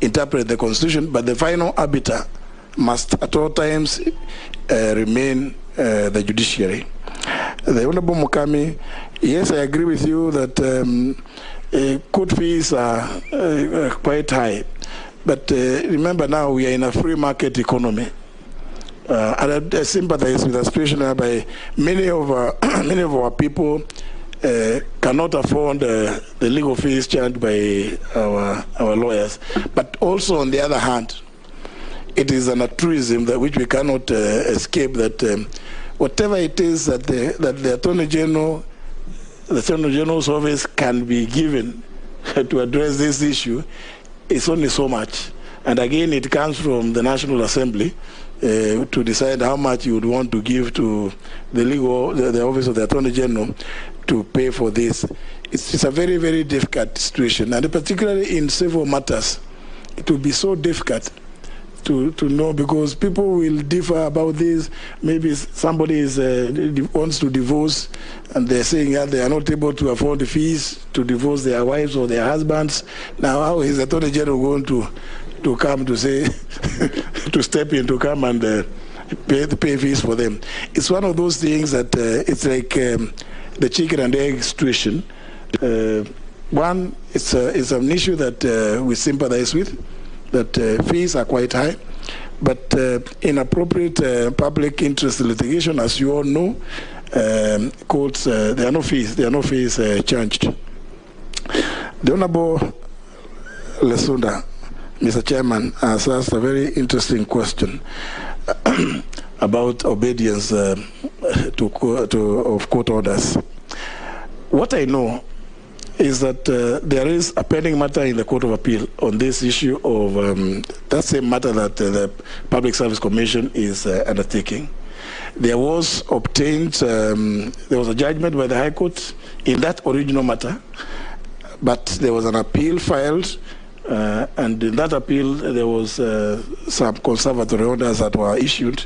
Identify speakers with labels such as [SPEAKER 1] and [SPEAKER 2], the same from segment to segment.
[SPEAKER 1] interpret the Constitution, but the final arbiter must at all times remain the judiciary. The Honorable Mukami, yes, I agree with you that court fees are quite high. But remember now we are in a free market economy. And I sympathize with the situation whereby many of our people cannot afford the legal fees charged by our lawyers. But also on the other hand, it is an truism that which we cannot escape, that whatever it is that the Attorney General's office can be given to address this issue, it's only so much. And again, it comes from the National Assembly to decide how much you would want to give to the Office of the Attorney General to pay for this. It's a very, very difficult situation, and particularly in civil matters, it will be so difficult to know, because people will differ about this. Maybe somebody wants to divorce, and they're saying that they are not able to afford the fees to divorce their wives or their husbands. Now, how is the Attorney General going to come to say, to step in to come and pay fees for them? It's one of those things that it's like the chicken and egg situation. One, it's an issue that we sympathize with, that fees are quite high, but inappropriate public interest litigation, as you all know, courts, there are no fees charged. The Honorable Lesunda, Mr. Chairman, has asked a very interesting question about obedience of court orders. What I know is that there is a pending matter in the Court of Appeal on this issue of that same matter that the Public Service Commission is undertaking. There was obtained, there was a judgment by the High Court in that original matter, but there was an appeal filed, and in that appeal there was some conservatory orders that were issued,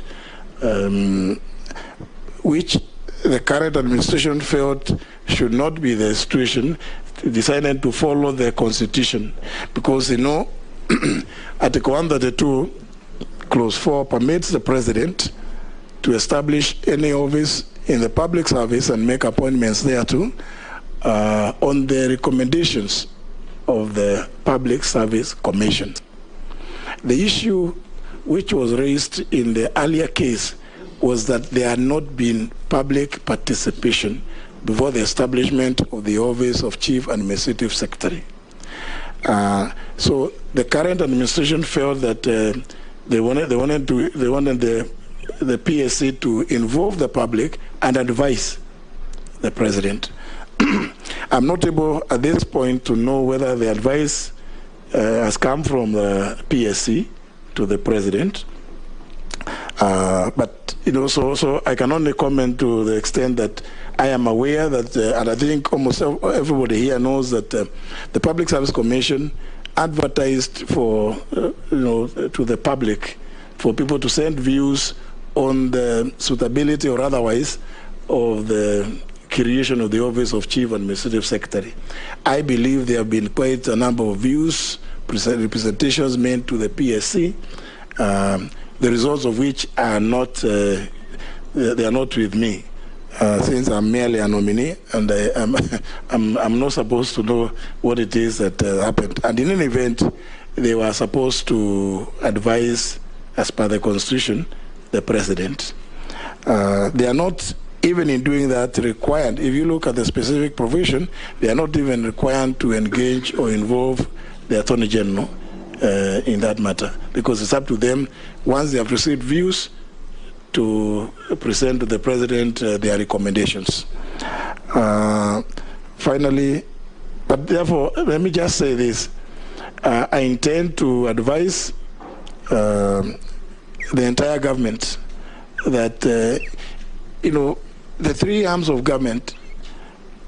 [SPEAKER 1] which the current administration felt should not be the situation, decided to follow the Constitution, because, you know, Article 132, Clause 4 permits the President to establish any office in the public service and make appointments thereto on the recommendations of the Public Service Commission. The issue which was raised in the earlier case was that there had not been public participation before the establishment of the office of Chief Administrative Secretary. So the current administration felt that they wanted the PSC to involve the public and advise the President. I'm not able at this point to know whether the advice has come from the PSC to the President, but you know, so I can only comment to the extent that I am aware that, and I think almost everybody here knows that the Public Service Commission advertised for, you know, to the public for people to send views on the suitability or otherwise of the creation of the office of Chief Administrative Secretary. I believe there have been quite a number of views, representations made to the PSC, the results of which are not, they are not with me, since I'm merely a nominee, and I'm not supposed to know what it is that happened. And in any event, they were supposed to advise, as per the Constitution, the President. They are not, even in doing that, required. If you look at the specific provision, they are not even required to engage or involve the Attorney General in that matter, because it's up to them, once they have received views, to present to the President their recommendations. Finally, but therefore, let me just say this. I intend to advise the entire government that, you know, the three arms of government,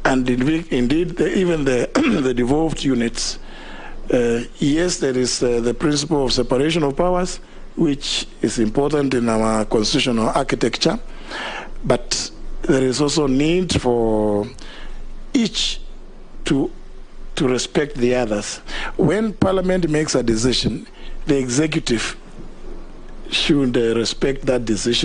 [SPEAKER 1] and indeed even the devolved units, yes, there is the principle of separation of powers, which is important in our constitutional architecture, but there is also need for each to to respect the others. When Parliament makes a decision, the executive should respect that decision.